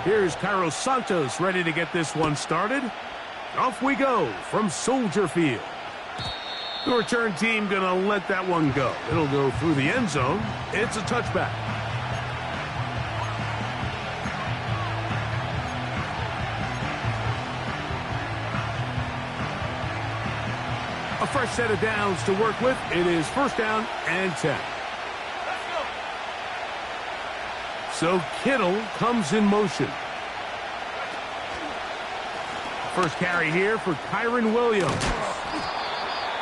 Here's Carlos Santos ready to get this one started. Off we go from Soldier Field. The return team going to let that one go. It'll go through the end zone. It's a touchback. A fresh set of downs to work with. It is first down and 10. So Kittle comes in motion. First carry here for Kyron Williams.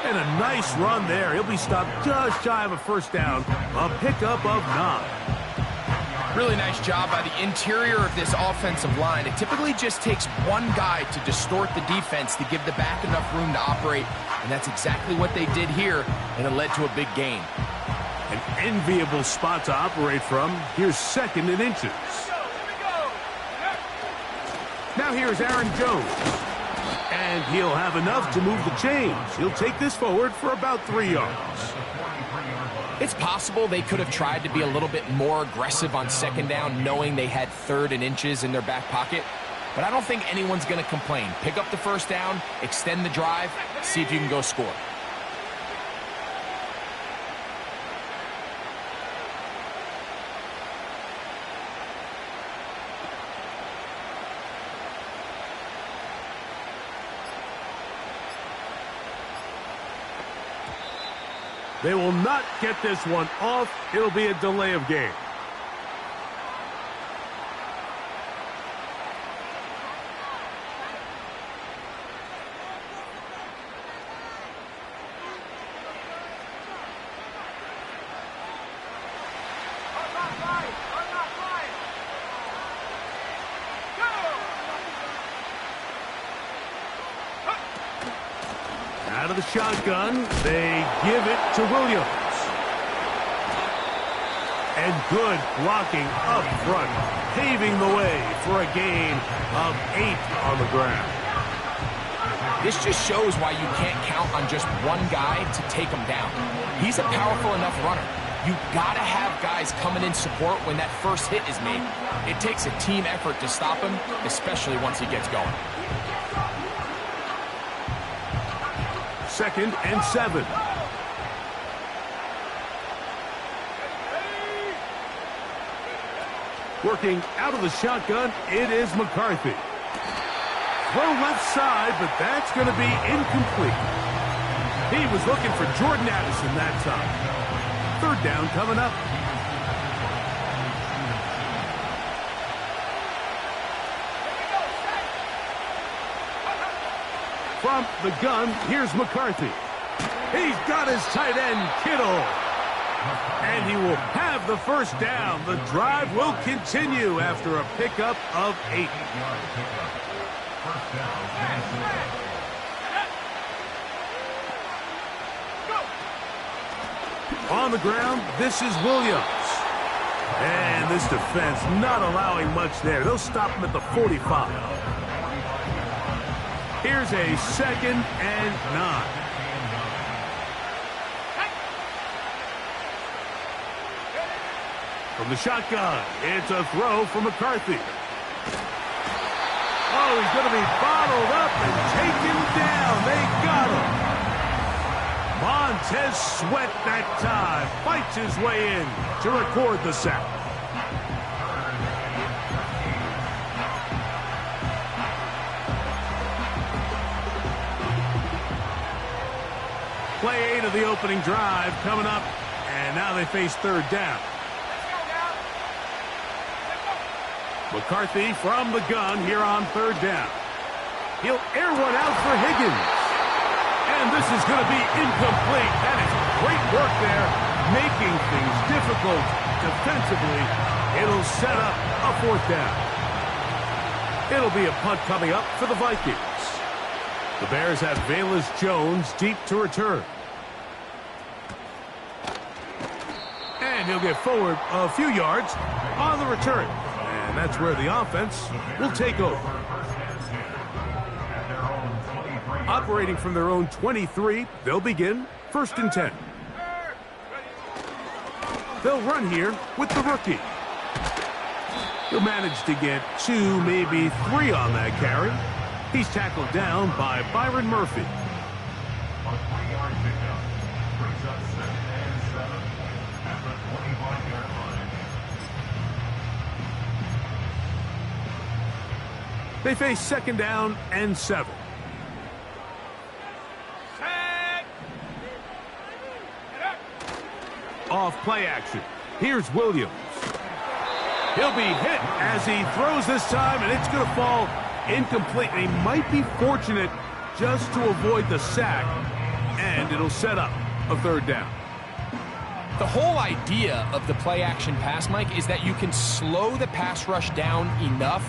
And a nice run there. He'll be stopped just shy of a first down. A pickup of 9. Really nice job by the interior of this offensive line. It typically just takes one guy to distort the defense to give the back enough room to operate. And that's exactly what they did here, and it led to a big gain. An enviable spot to operate from. Here's second and inches. Now here's Aaron Jones. And he'll have enough to move the chains. He'll take this forward for about 3 yards. It's possible they could have tried to be a little bit more aggressive on second down, knowing they had third and inches in their back pocket. But I don't think anyone's going to complain. Pick up the first down, extend the drive, see if you can go score. They will not get this one off. It'll be a delay of game. Out of the shotgun, they give it to Williams. And good blocking up front, paving the way for a gain of 8 on the ground. This just shows why you can't count on just one guy to take him down. He's a powerful enough runner. You gotta have guys coming in support when that first hit is made. It takes a team effort to stop him, especially once he gets going. Second and 7. Working out of the shotgun, it is McCarthy. Throw left side, but that's going to be incomplete. He was looking for Jordan Addison that time. Third down coming up. From the gun, here's McCarthy. He's got his tight end, Kittle. And he will have the first down. The drive will continue after a pickup of 8. On the ground, this is Williams. And this defense not allowing much there. They'll stop him at the 45. Here's a second and 9. From the shotgun, it's a throw for McCarthy. Oh, he's going to be bottled up and taken down. They got him. Montez Sweat that time fights his way in to record the sack. Play 8 of the opening drive coming up, and now they face third down. McCarthy from the gun here on third down. He'll air one out for Higgins. And this is going to be incomplete. That is great work there, making things difficult defensively. It'll set up a fourth down. It'll be a punt coming up for the Vikings. The Bears have Velus Jones deep to return. And he'll get forward a few yards on the return. And that's where the offense will take over. Operating from their own 23, they'll begin first and 10. They'll run here with the rookie. He'll manage to get 2, maybe 3 on that carry. He's tackled down by Byron Murphy. On 3-yard pickup, brings up 2nd and 7 at the 25-yard line. They face 2nd down and 7. Off play action. Here's Williams. He'll be hit as he throws this time, and it's going to fall incomplete. He might be fortunate just to avoid the sack, and it'll set up a 3rd down. The whole idea of the play action pass, Mike, is that you can slow the pass rush down enough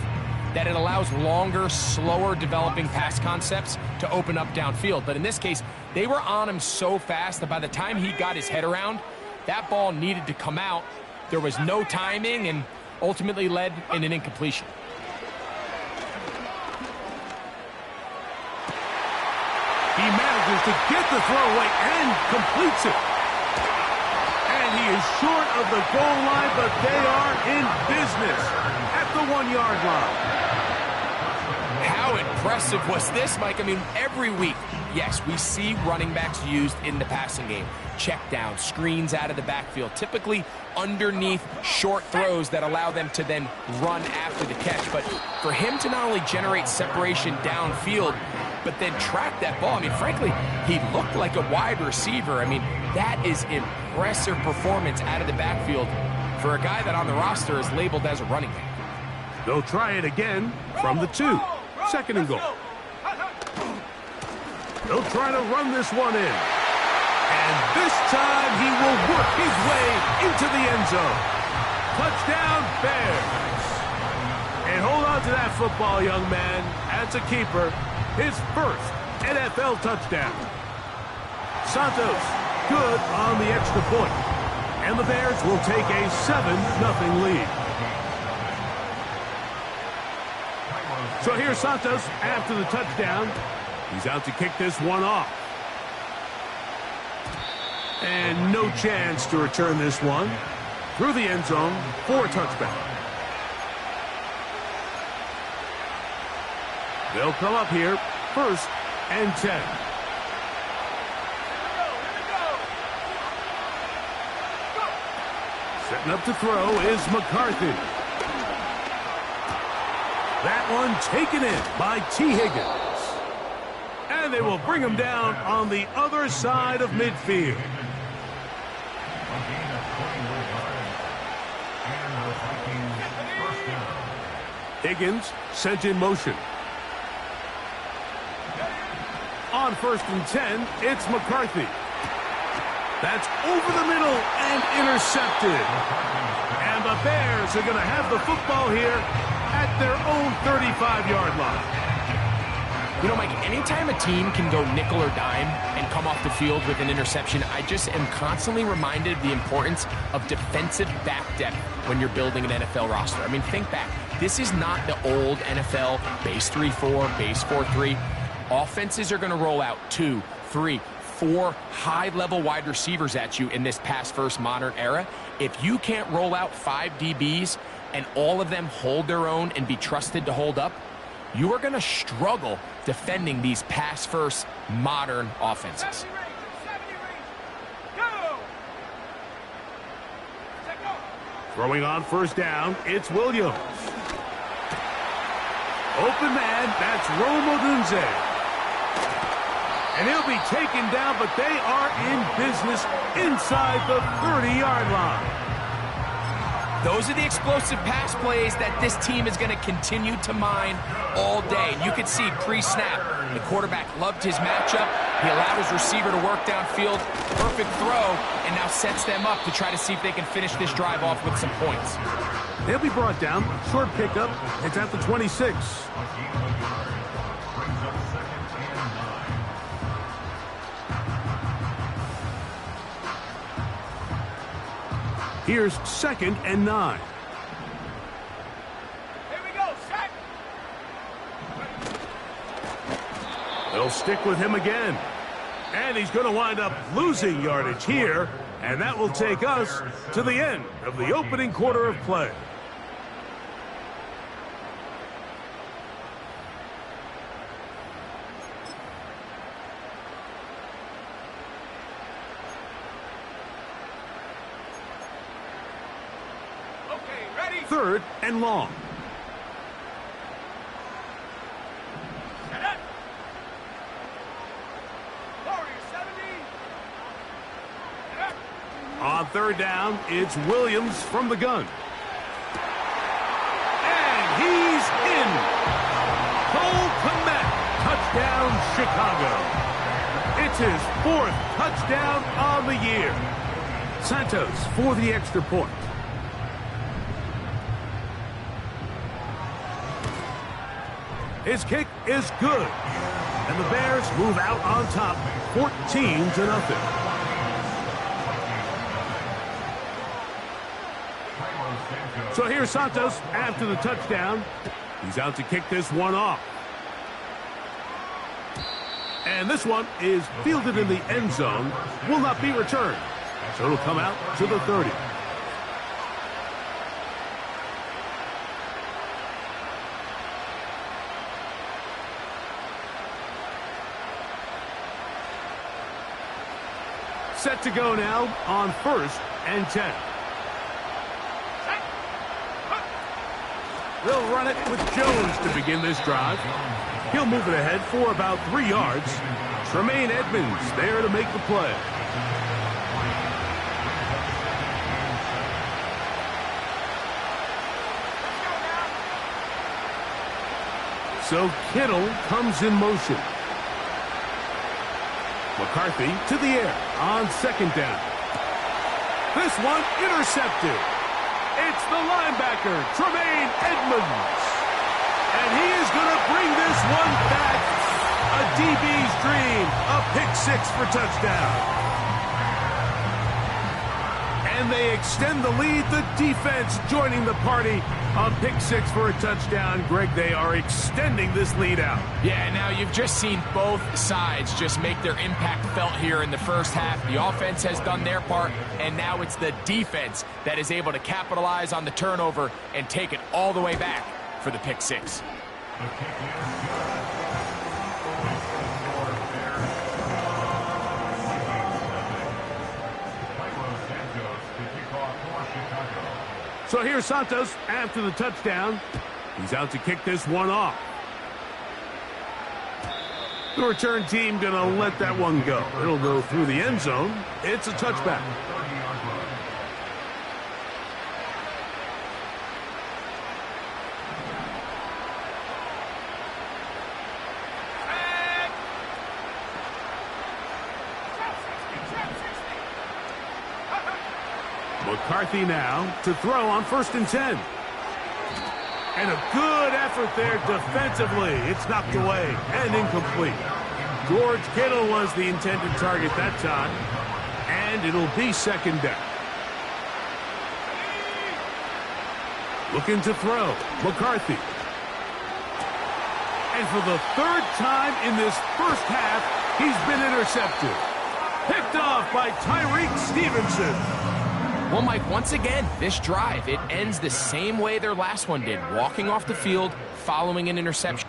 that it allows longer, slower developing pass concepts to open up downfield. But in this case, they were on him so fast that by the time he got his head around, that ball needed to come out. There was no timing and ultimately led in an incompletion. He manages to get the throw away and completes it. And he is short of the goal line, but they are in business at the 1-yard line. How impressive was this, Mike? I mean, every week, yes, we see running backs used in the passing game. Check down, screens out of the backfield, typically underneath short throws that allow them to then run after the catch. But for him to not only generate separation downfield, but then track that ball, I mean, frankly, he looked like a wide receiver. I mean, that is impressive performance out of the backfield for a guy that on the roster is labeled as a running back. They'll try it again from the 2. 2nd and goal. They'll try to run this one in. And this time he will work his way into the end zone. Touchdown, Bears. And hold on to that football, young man. That's a keeper. His first NFL touchdown. Santos, good on the extra point. And the Bears will take a 7-0 lead. So here's Santos after the touchdown. He's out to kick this one off. And no chance to return this one through the end zone for a touchback. They'll come up here, 1st and 10. Setting up to throw is McCarthy. That one taken in by T. Higgins. And they will bring him down on the other side of midfield. Higgins sent in motion. On 1st and 10, it's McCarthy. That's over the middle and intercepted. And the Bears are going to have the football here at their own 35-yard line. You know, Mike, anytime a team can go nickel or dime and come off the field with an interception, I just am constantly reminded of the importance of defensive back depth when you're building an NFL roster. I mean, think back. This is not the old NFL base 3-4, base 4-3. Offenses are going to roll out 2, 3, 4 high-level wide receivers at you in this pass-first modern era. If you can't roll out 5 DBs and all of them hold their own and be trusted to hold up, you are going to struggle defending these pass-first modern offenses. Throwing on 1st down, it's Williams. Open man, that's Rome Odunze. And he'll be taken down, but they are in business inside the 30-yard line. Those are the explosive pass plays that this team is going to continue to mine all day. And you can see pre-snap, the quarterback loved his matchup. He allowed his receiver to work downfield. Perfect throw, and now sets them up to try to see if they can finish this drive off with some points. They'll be brought down. Short pickup. It's at the 26. Here's 2nd and 9. Here we go, set. They'll stick with him again. And he's going to wind up losing yardage here. And that will take us to the end of the opening quarter of play. Third and long. On third down, it's Williams from the gun. And he's in. Cole Kmet, touchdown Chicago. It's his 4th touchdown on the year. Santos for the extra point. His kick is good. And the Bears move out on top, 14-0. So here's Santos after the touchdown. He's out to kick this one off. And this one is fielded in the end zone. Will not be returned. So it'll come out to the 30. Set to go now on 1st and 10. They'll run it with Jones to begin this drive. He'll move it ahead for about 3 yards. Tremaine Edmonds there to make the play. So Kittle comes in motion. McCarthy to the air on 2nd down. This one intercepted. It's the linebacker, Tremaine Edmonds. And he is going to bring this one back. A DB's dream. A pick-6 for touchdown. And they extend the lead. The defense joining the party on pick-6 for a touchdown. Greg, they are extending this lead out. Yeah, now you've just seen both sides just make their impact felt here in the first half. The offense has done their part, and now it's the defense that is able to capitalize on the turnover and take it all the way back for the pick-6. So here's Santos after the touchdown. He's out to kick this one off. The return team going to let that one go. It'll go through the end zone. It's a touchback. McCarthy now to throw on 1st and 10. And a good effort there defensively. It's knocked away and incomplete. George Kittle was the intended target that time. And it'll be 2nd down. Looking to throw. McCarthy. And for the 3rd time in this first half, he's been intercepted. Picked off by Tyreek Stevenson. Well, Mike, once again, this drive, it ends the same way their last one did, walking off the field following an interception.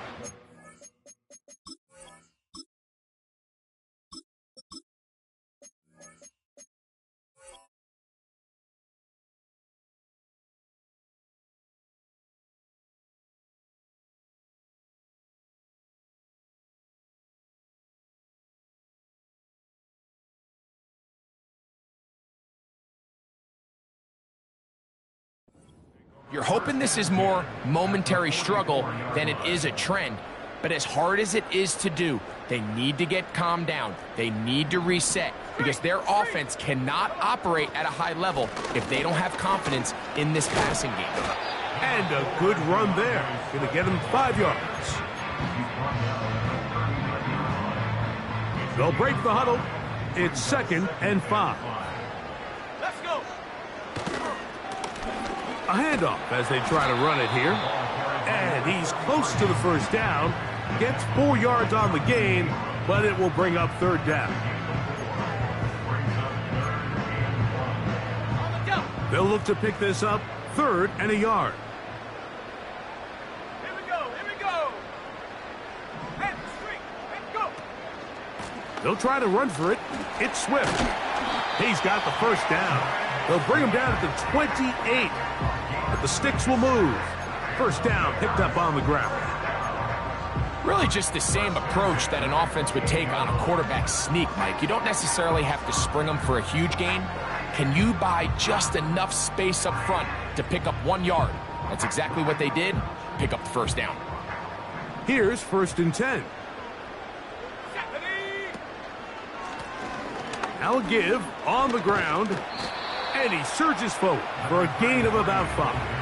You're hoping this is more momentary struggle than it is a trend. But as hard as it is to do, they need to get calmed down. They need to reset because their offense cannot operate at a high level if they don't have confidence in this passing game. And a good run there. Going to get him 5 yards. They'll break the huddle. It's 2nd and 5. Let's go. A handoff as they try to run it here. And he's close to the 1st down. Gets 4 yards on the gain, but it will bring up 3rd down. They'll look to pick this up 3rd and a yard. Here we go. Head straight. Let's go. They'll try to run for it. It's Swift. He's got the 1st down. They'll bring him down at the 28. The The sticks will move. First down picked up on the ground. Really just the same approach that an offense would take on a quarterback sneak, Mike. You don't necessarily have to spring them for a huge gain. Can you buy just enough space up front to pick up 1 yard? That's exactly what they did. Pick up the first down. Here's 1st and 10. Now a give on the ground, and he surges forward for a gain of about 5.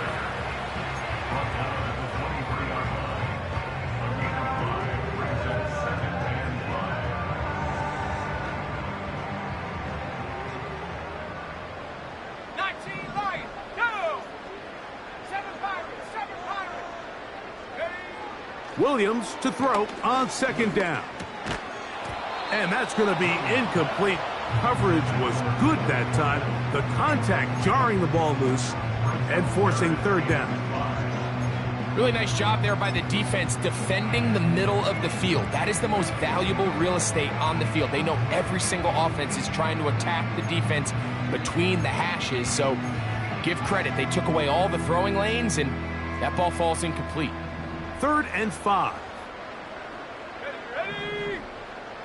Williams to throw on 2nd down. And that's going to be incomplete. Coverage was good that time. The contact jarring the ball loose and forcing 3rd down. Really nice job there by the defense defending the middle of the field. That is the most valuable real estate on the field. They know every single offense is trying to attack the defense between the hashes. So give credit. They took away all the throwing lanes, and that ball falls incomplete. 3rd and 5. Ready?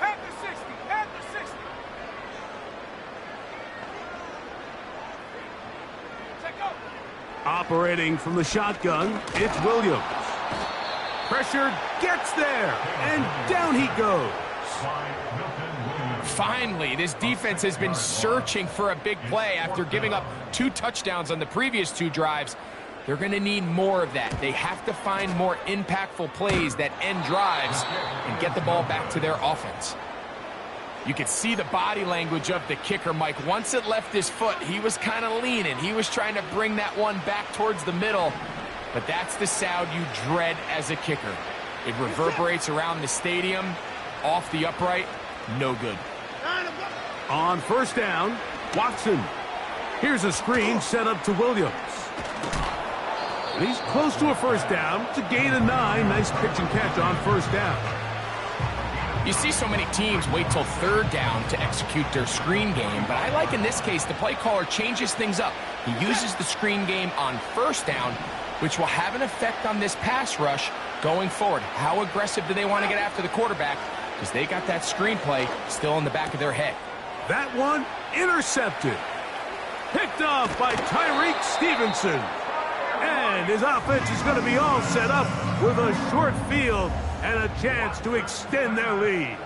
At the 60. At the 60. Check up. Operating from the shotgun, it's Williams. Pressured, gets there, and down he goes. Finally, this defense has been searching for a big play after giving up 2 touchdowns on the previous 2 drives. They're going to need more of that. They have to find more impactful plays that end drives and get the ball back to their offense. You could see the body language of the kicker, Mike. Once it left his foot, he was kind of leaning. He was trying to bring that one back towards the middle. But that's the sound you dread as a kicker. It reverberates around the stadium, off the upright, no good. On 1st down, Watson. Here's a screen set up to Williams. And he's close to a 1st down. It's a gain of 9. Nice pitch and catch on 1st down. You see so many teams wait till 3rd down to execute their screen game, but I like in this case the play caller changes things up. He uses the screen game on 1st down, which will have an effect on this pass rush going forward. How aggressive do they want to get after the quarterback? Because they got that screen play still in the back of their head. That one intercepted. Picked off by Tyreek Stevenson. And his offense is going to be all set up with a short field and a chance to extend their lead.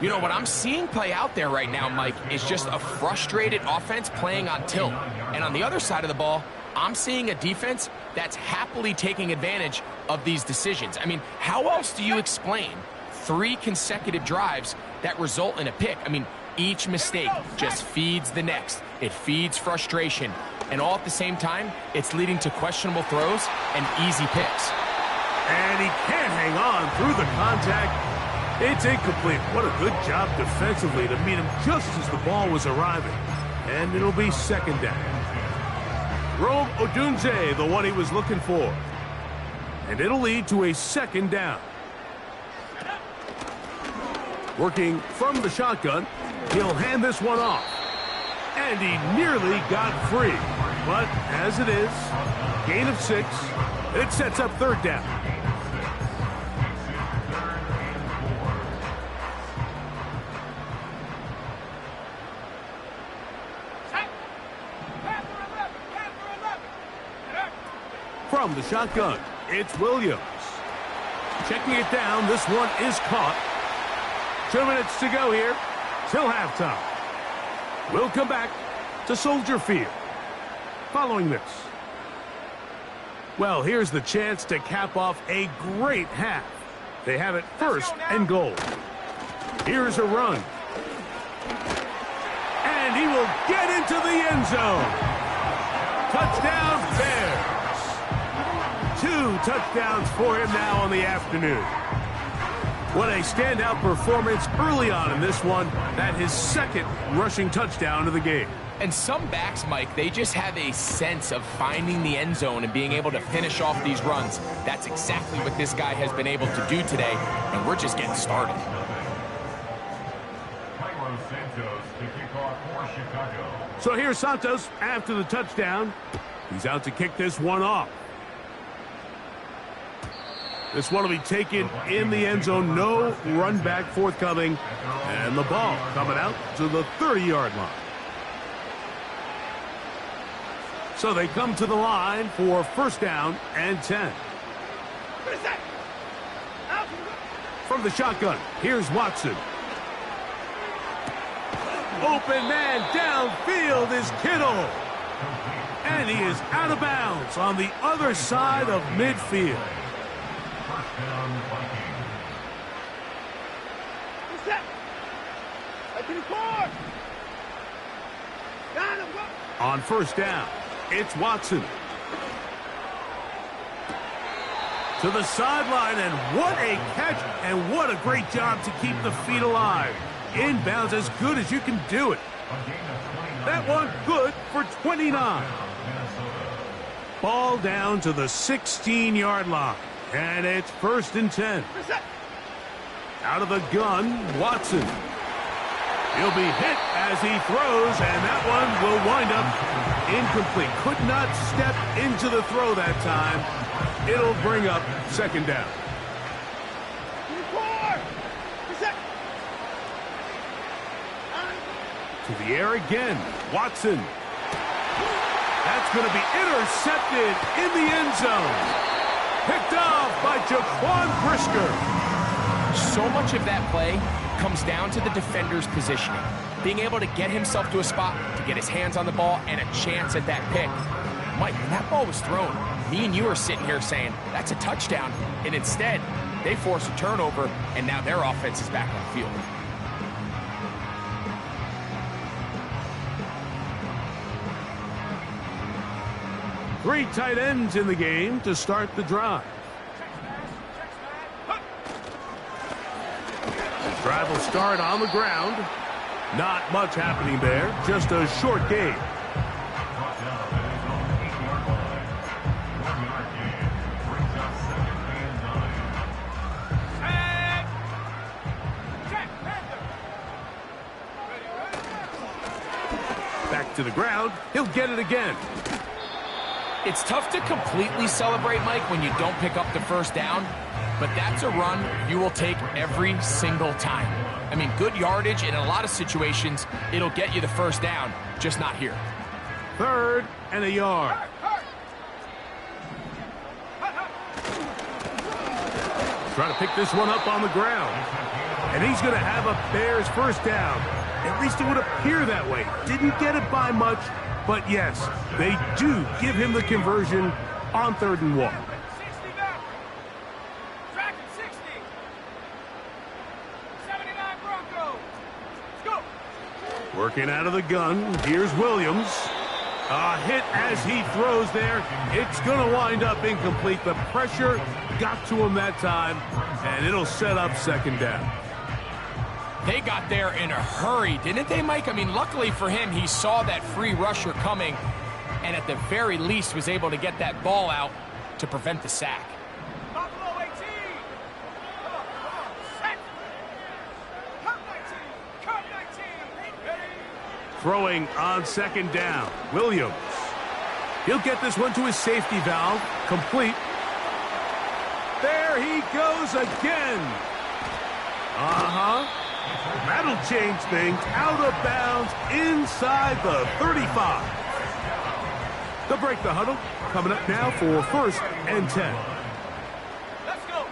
You know, what I'm seeing play out there right now, Mike, is just a frustrated offense playing on tilt. And on the other side of the ball, I'm seeing a defense that's happily taking advantage of these decisions. I mean, how else do you explain 3 consecutive drives that result in a pick? I mean, each mistake just feeds the next. It feeds frustration. And all at the same time, it's leading to questionable throws and easy picks. And he can't hang on through the contact. It's incomplete. What a good job defensively to meet him just as the ball was arriving. And it'll be 2nd down. Rome Odunze, the one he was looking for. And it'll lead to a 2nd down. Working from the shotgun, he'll hand this one off. And he nearly got free. But as it is, gain of 6, and it sets up 3rd down. From the shotgun, it's Williams. Checking it down, this one is caught. 2 minutes to go here till halftime. We'll come back to Soldier Field following this. Well, here's the chance to cap off a great half. They have it 1st and goal. Here's a run. And he will get into the end zone. Touchdown, Bears. 2 touchdowns for him now on the afternoon. What a standout performance early on in this one. That his 2nd rushing touchdown of the game. And some backs, Mike, they just have a sense of finding the end zone and being able to finish off these runs. That's exactly what this guy has been able to do today, and we're just getting started. Santos to kick off for Chicago. So here's Santos after the touchdown. He's out to kick this one off. This one will be taken in the end zone. No run back forthcoming. And the ball coming out to the 30-yard line. So they come to the line for first down and 10. From the shotgun, here's Watson. Open man downfield is Kittle. And he is out of bounds on the other side of midfield. On first down, it's Watson. To the sideline, and what a catch, and what a great job to keep the feet alive. Inbounds as good as you can do it. That one good for 29. Ball down to the 16-yard line, and it's first and 10. Out of the gun, Watson. He'll be hit as he throws, and that one will wind up incomplete. Could not step into the throw that time. It'll bring up second down. To the air again, Watson. That's going to be intercepted in the end zone. Picked off by Jaquan Brisker. So much of that play comes down to the defender's positioning. Being able to get himself to a spot, to get his hands on the ball, and a chance at that pick. Mike, when that ball was thrown, me and you are sitting here saying, that's a touchdown. And instead, they force a turnover, and now their offense is back on the field. Three tight ends in the game to start the drive. The drive will start on the ground. Not much happening there. Just a short game. Back to the ground. He'll get it again. It's tough to completely celebrate, Mike, when you don't pick up the first down, but that's a run you will take every single time. I mean, good yardage, and in a lot of situations, it'll get you the first down, just not here. Third and a yard. Trying to pick this one up on the ground. And he's going to have a Bears first down. At least it would appear that way. Didn't get it by much. But yes, they do give him the conversion on 3rd and 1. 60 back. Track at 60. 79 Broncos. Let's go. Working out of the gun. Here's Williams. A hit as he throws there. It's going to wind up incomplete. The pressure got to him that time, and it'll set up second down. They got there in a hurry, didn't they, Mike? I mean, luckily for him, he saw that free rusher coming and at the very least was able to get that ball out to prevent the sack. Buffalo 18. Come on. Set. Cut 19. Cut 19. Ready. Throwing on second down. Williams. He'll get this one to his safety valve. Complete. There he goes again. That'll change things. Out of bounds inside the 35. They'll break the huddle. Coming up now for first and 10. Let's go.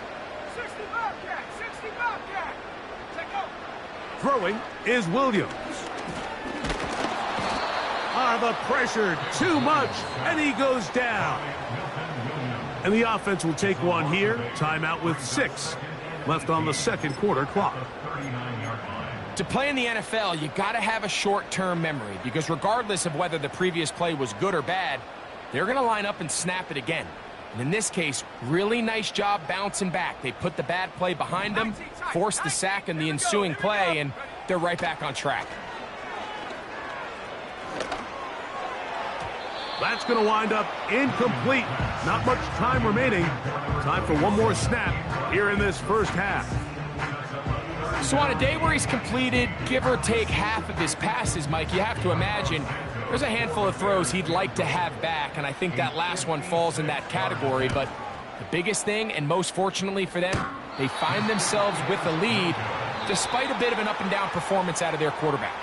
60 Bobcat. 60 Bobcat. Take out. Throwing is Williams. The pressure too much, and he goes down. And the offense will take one here. Timeout with 6 left on the second quarter clock. To play in the NFL, you got to have a short-term memory because regardless of whether the previous play was good or bad, they're going to line up and snap it again. And in this case, really nice job bouncing back. They put the bad play behind them, forced the sack in the ensuing play, and they're right back on track. That's going to wind up incomplete. Not much time remaining. Time for one more snap here in this first half. So on a day where he's completed, give or take half of his passes, Mike, you have to imagine There's a handful of throws he'd like to have back, and I think that last one falls in that category, but the biggest thing, and most fortunately for them, they find themselves with a lead despite a bit of an up-and-down performance out of their quarterback.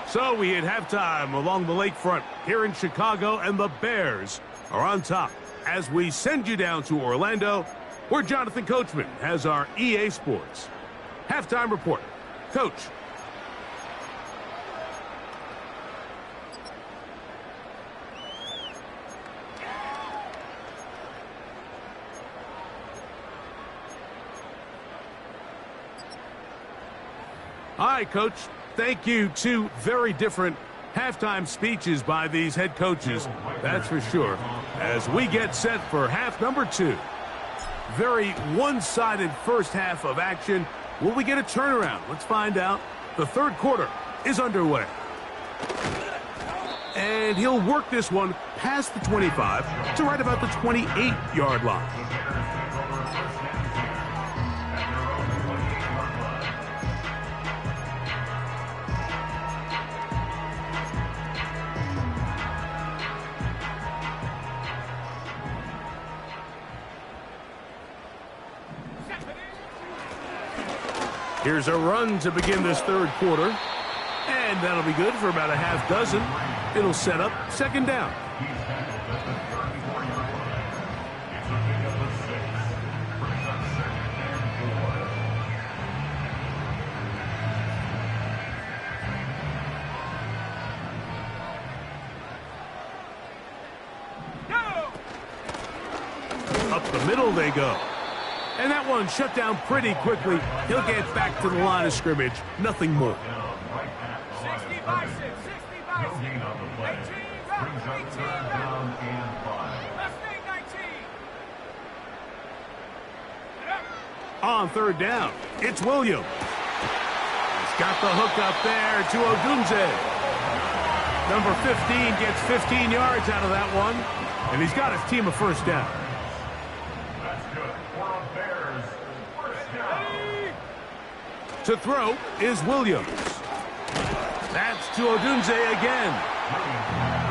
So we hit halftime along the lakefront here in Chicago, and the Bears are on top as we send you down to Orlando, where Jonathan Coachman has our EA Sports halftime report. Coach. All right, Coach. Thank you. Two very different halftime speeches by these head coaches, that's for sure, as we get set for half number 2. Very one-sided first half of action. Will we get a turnaround? Let's find out. The third quarter is underway. And he'll work this one past the 25 to right about the 28-yard line. Here's a run to begin this third quarter. And that'll be good for about a half dozen. It'll set up second down. Up the middle they go. And that one shut down pretty quickly. He'll get back to the line of scrimmage. Nothing more. 60 by 6, 60 by 6. 18 down. Left thing, 19. On third down, it's Williams. He's got the hook up there to Odunze. Number 15 gets 15 yards out of that one. And he's got his team a first down. To throw is Williams. That's to Odunze again.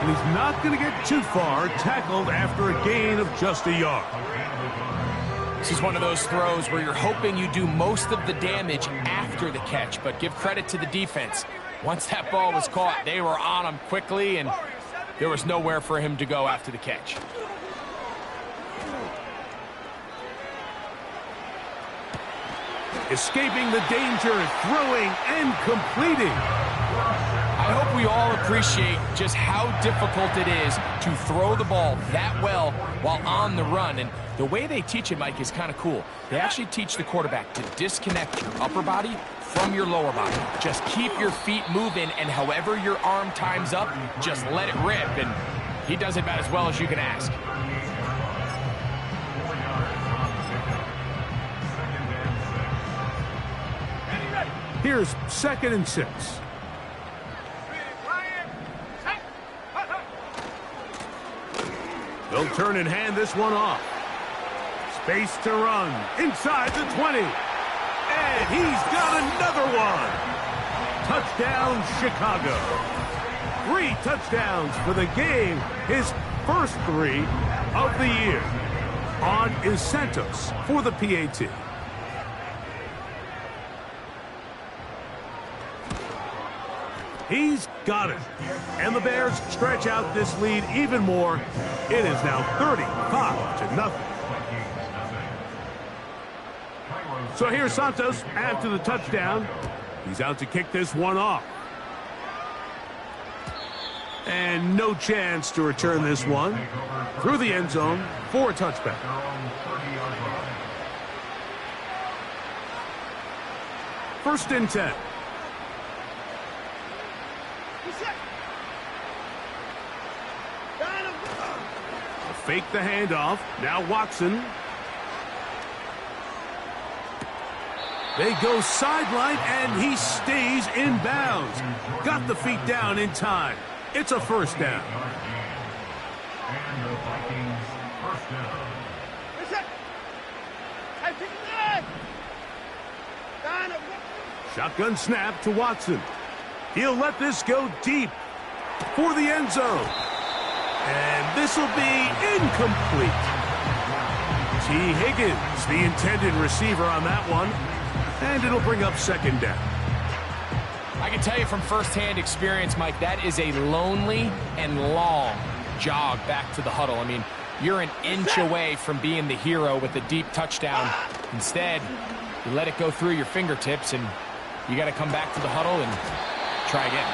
And he's not going to get too far, tackled after a gain of just a yard. This is one of those throws where you're hoping you do most of the damage after the catch, but give credit to the defense. Once that ball was caught, they were on him quickly, and there was nowhere for him to go after the catch. Escaping the danger, throwing and completing. I hope we all appreciate just how difficult it is to throw the ball that well while on the run. And the way they teach it, Mike, is kind of cool. They actually teach the quarterback to disconnect your upper body from your lower body. Just keep your feet moving, and however your arm times up, just let it rip. And he does it about as well as you can ask. Here's 2nd and 6. They'll turn and hand this one off. Space to run inside the 20. And he's got another one. Touchdown, Chicago. 3 touchdowns for the game. His first 3 of the year. On is Santos for the PAT. He's got it. And the Bears stretch out this lead even more. It is now 35-0. So here's Santos after the touchdown. He's out to kick this one off. And no chance to return this one through the end zone for a touchback. First and 10. Fake the handoff. Now Watson. They go sideline, and he stays in bounds. Got the feet down in time. It's a first down. And the Vikings first down. Shotgun snap to Watson. He'll let this go deep. for the end zone. And this will be incomplete. T. Higgins, the intended receiver on that one. And it'll bring up second down. I can tell you from firsthand experience, Mike, that is a lonely and long jog back to the huddle. I mean, you're an inch away from being the hero with a deep touchdown. Instead, you let it go through your fingertips, and you got to come back to the huddle and try again.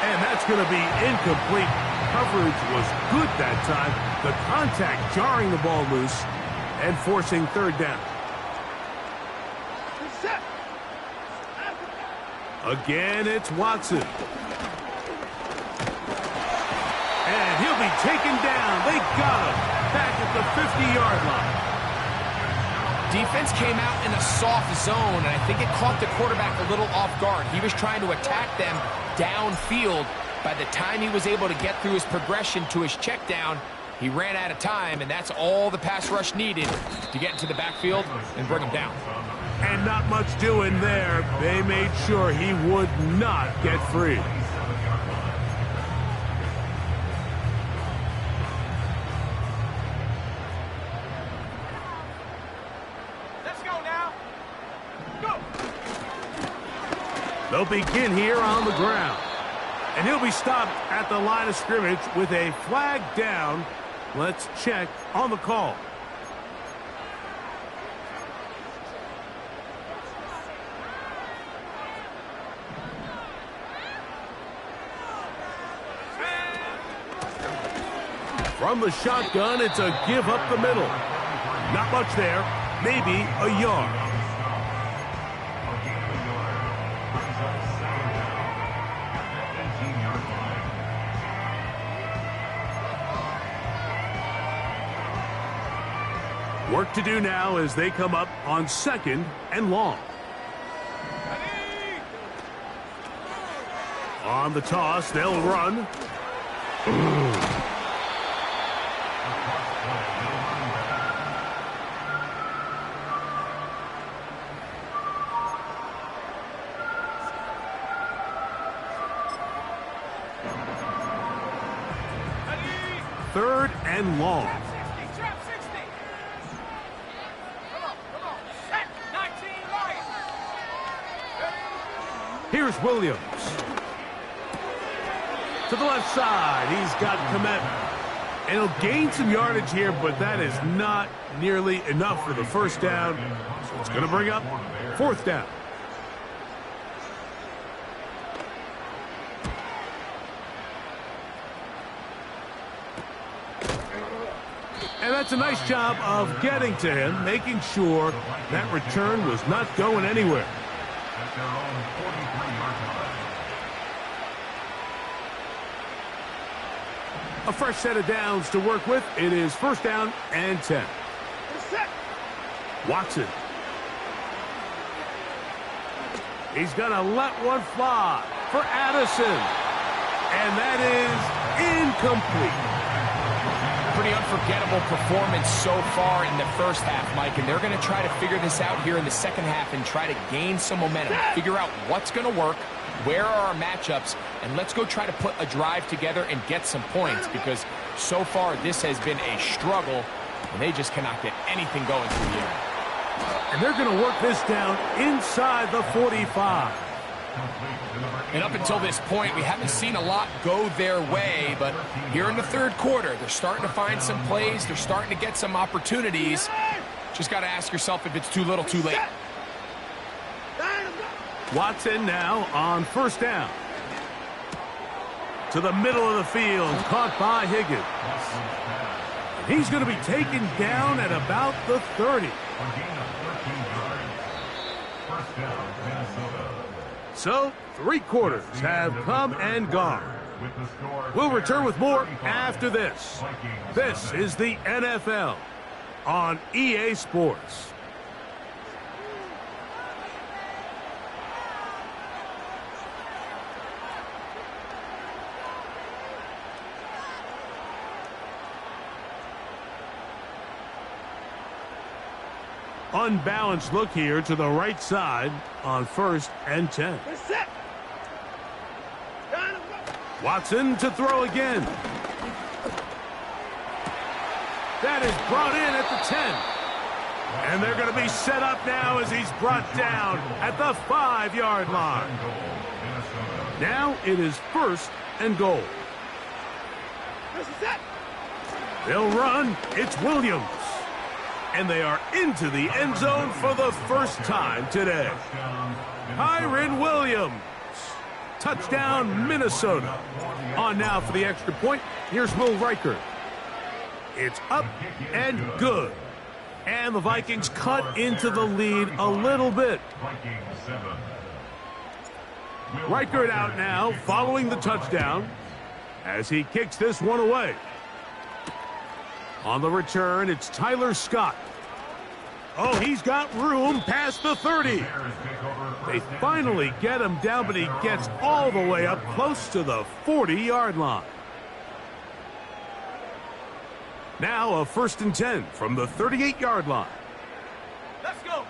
And that's going to be incomplete. Coverage was good that time. The contact jarring the ball loose and forcing third down. Again, it's Watson. And he'll be taken down. They got him back at the 50-yard line. Defense came out in a soft zone, and I think it caught the quarterback a little off guard. He was trying to attack them downfield. By the time he was able to get through his progression to his check down, he ran out of time, and that's all the pass rush needed to get into the backfield and bring him down. And not much doing there. They made sure he would not get free. Let's go now. Go. They'll begin here on the ground. And he'll be stopped at the line of scrimmage with a flag down. Let's check on the call. From the shotgun, it's a give up the middle. Not much there, maybe a yard. Work to do now as they come up on second and long. On the toss, they'll run. Third and long. Trap 60. Come on. Set 19 right. Here's Williams. To the left side, he's got Komet. And he'll gain some yardage here, but that is not nearly enough for the first down. So it's going to bring up fourth down. And that's a nice job of getting to him, making sure that return was not going anywhere. At their own 43-yard line. A fresh set of downs to work with. It is first down and 10. Watson. He's going to let one fly for Addison. And that is incomplete. Pretty unforgettable performance so far in the first half, Mike, and they're going to try to figure this out here in the second half and try to gain some momentum, figure out what's going to work, where are our matchups, and let's go try to put a drive together and get some points, because so far this has been a struggle, and they just cannot get anything going through the air. And they're going to work this down inside the 45. And up until this point, we haven't seen a lot go their way, but here in the third quarter, they're starting to find some plays. They're starting to get some opportunities. Just got to ask yourself if it's too little, too late. Watson now on first down. To the middle of the field, caught by Higgins. He's going to be taken down at about the 30. First down, Minnesota. So, three quarters have come and gone. We'll return with more after this. This is the NFL on EA Sports. Unbalanced look here to the right side on first and 10. Watson to throw again. That is brought in at the 10. And they're going to be set up now as he's brought down at the 5-yard line. Now it is 1st and goal. They'll run. It's Williams. And they are into the end zone for the first time today. Kyren Williams. Touchdown, Minnesota. On now for the extra point. Here's Will Reichert. It's up and good. And the Vikings cut into the lead a little bit. Reichert out now following the touchdown as he kicks this one away. On the return, it's Tyler Scott. Oh, he's got room past the 30. They finally get him down, but he gets all the way up close to the 40-yard line. Now a 1st and 10 from the 38-yard line. Let's go.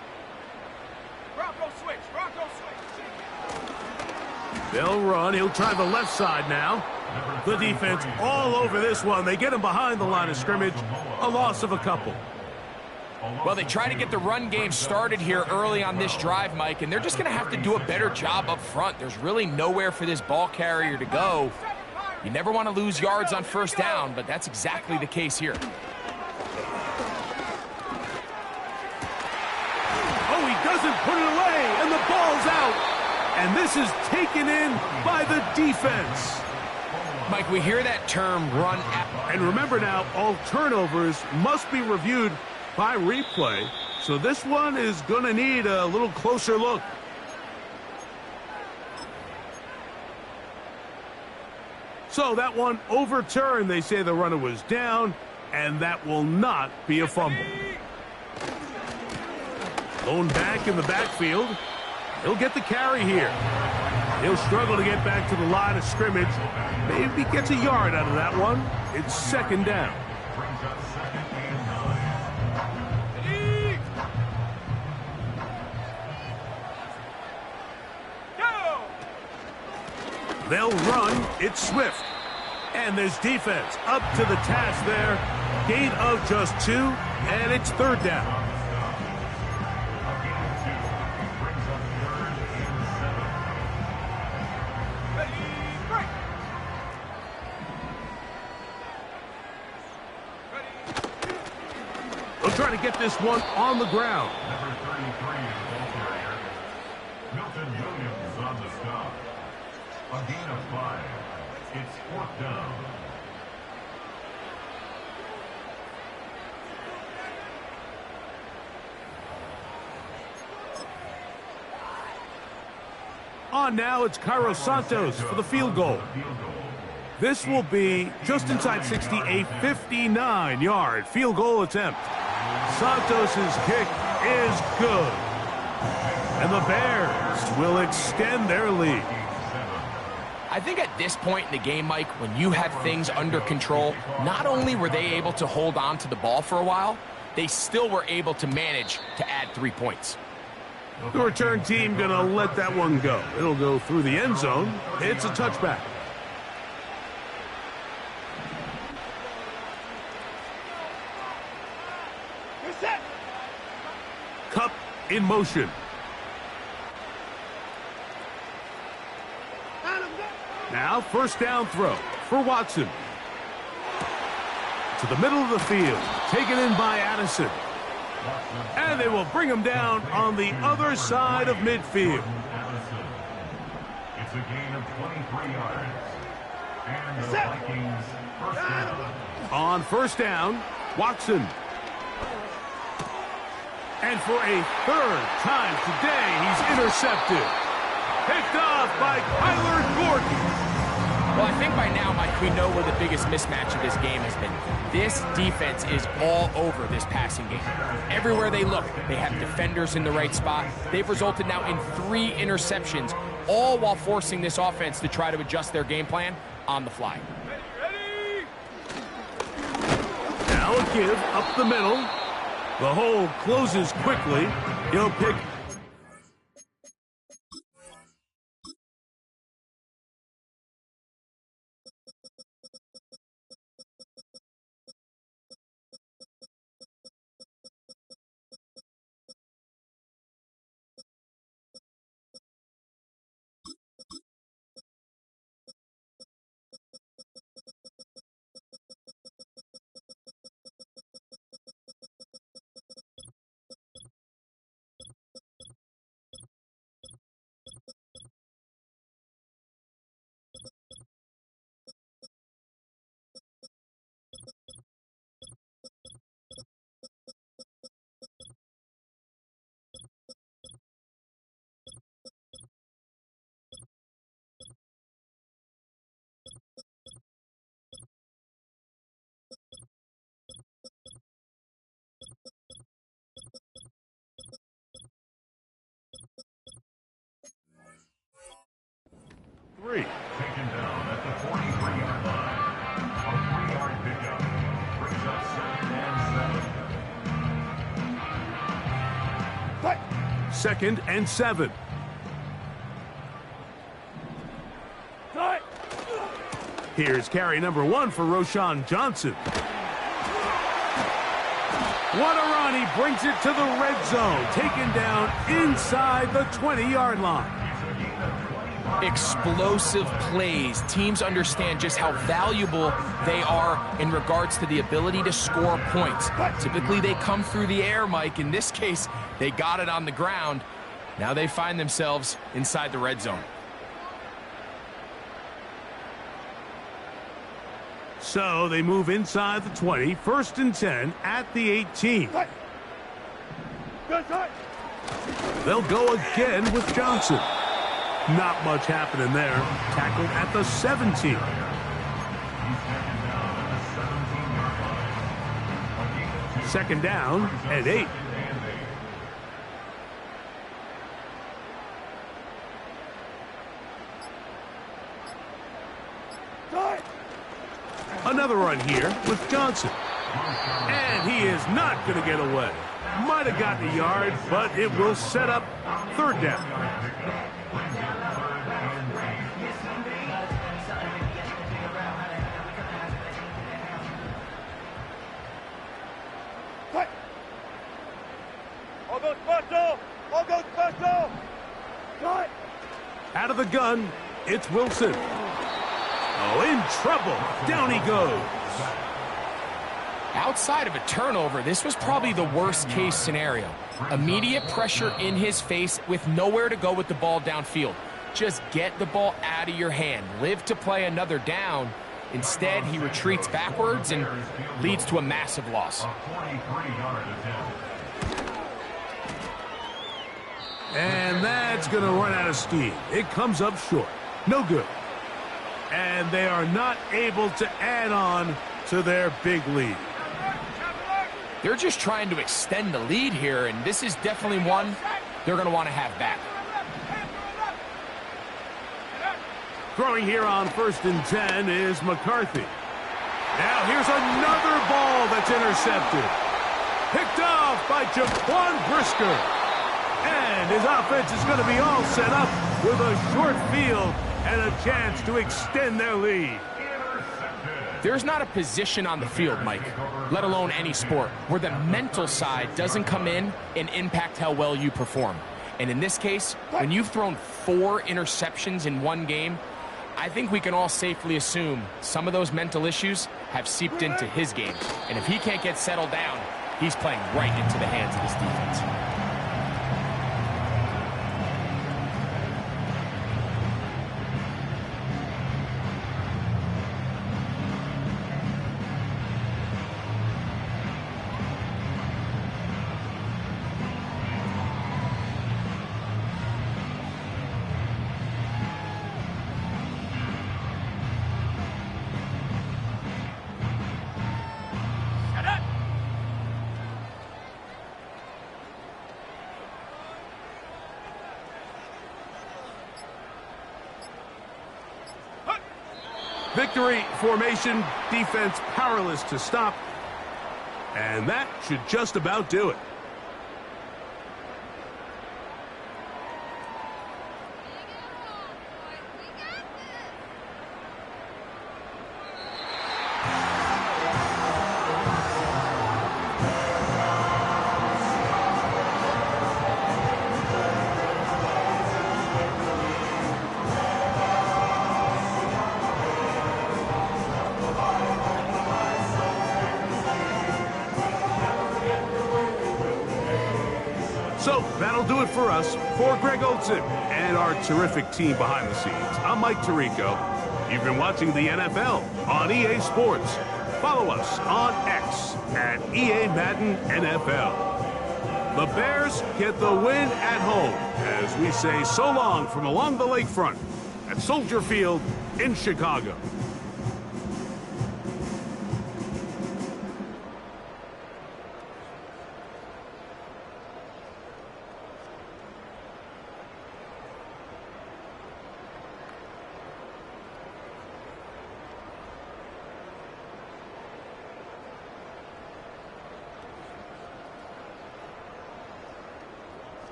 Bronco switch. Bronco switch. They'll run. He'll try the left side now. The defense all over this one. They get him behind the line of scrimmage. A loss of a couple. Well, they try to get the run game started here early on this drive, Mike, and they're just going to have to do a better job up front. There's really nowhere for this ball carrier to go. You never want to lose yards on 1st down, but that's exactly the case here. Oh, he doesn't put it away, and the ball's out. And this is taken in by the defense. Mike, we hear that term run at... And remember now, all turnovers must be reviewed by replay. So this one is going to need a little closer look. So that one overturned. They say the runner was down, and that will not be a fumble. Thrown back in the backfield. He'll get the carry here. He'll struggle to get back to the line of scrimmage. Maybe gets a yard out of that one. It's 2nd down. They'll run. It's Swift. And there's defense up to the task there. Gain of just 2, and it's 3rd down. They'll try to get this one on the ground. Number 33 is the ball carrier. Milton Williams on the stop. A gain of 5. It's 4th down. On now, it's Cairo Santos for the field goal. This will be just inside 60, a 59-yard field goal attempt. Santos' kick is good. And the Bears will extend their lead. I think at this point in the game, Mike, when you have things under control, not only were they able to hold on to the ball for a while, they still were able to manage to add 3 points. The return team going to let that one go. It'll go through the end zone. It's a touchback. Cup in motion. Now 1st down throw for Watson. To the middle of the field. Taken in by Addison. And they will bring him down on the other side of midfield. It's a gain of 23 yards. And the Vikings 1st down. On 1st down, Watson. And for a 3rd time today, he's intercepted. Picked off by Kyler Gordon. Well, I think by now, Mike, we know where the biggest mismatch of this game has been. This defense is all over this passing game. Everywhere they look, they have defenders in the right spot. They've resulted now in 3 interceptions, all while forcing this offense to try to adjust their game plan on the fly. Now a give up the middle. The hole closes quickly. He'll pick 2nd and 7. Here's carry number 1 for Roshan Johnson. What a run. He brings it to the red zone. Taken down inside the 20-yard line. Explosive plays. Teams understand just how valuable they are in regards to the ability to score points. Typically, they come through the air, Mike. In this case, they got it on the ground. Now they find themselves inside the red zone. So they move inside the 20, 1st and 10 at the 18. They'll go again with Johnson. Not much happening there. Tackled at the 17. Second down and 8. Another run here with Johnson. And he is not going to get away. Might have gotten a yard, but it will set up 3rd down. Out of the gun, it's Wilson. Oh, in trouble. Down he goes. Outside of a turnover, this was probably the worst-case scenario. Immediate pressure in his face with nowhere to go with the ball downfield. Just get the ball out of your hand. Live to play another down. Instead, he retreats backwards and leads to a massive loss. And that's going to run out of steam. It comes up short. No good. And they are not able to add on to their big lead. They're just trying to extend the lead here, and this is definitely one they're going to want to have back. Throwing here on 1st and 10 is McCarthy. Now here's another ball that's intercepted. Picked off by Jaquan Brisker. And his offense is going to be all set up with a short field and a chance to extend their lead. There's not a position on the field, Mike, let alone any sport, where the mental side doesn't come in and impact how well you perform. And in this case, when you've thrown 4 interceptions in one game, I think we can all safely assume some of those mental issues have seeped into his game. And if he can't get settled down, he's playing right into the hands of this defense. Victory formation, defense powerless to stop. And that should just about do it. So that'll do it for us. For Greg Olson and our terrific team behind the scenes, I'm Mike Tirico. You've been watching the NFL on EA Sports. Follow us on X at EA Madden NFL. The Bears get the win at home as we say so long from along the lakefront at Soldier Field in Chicago.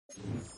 Bobcats.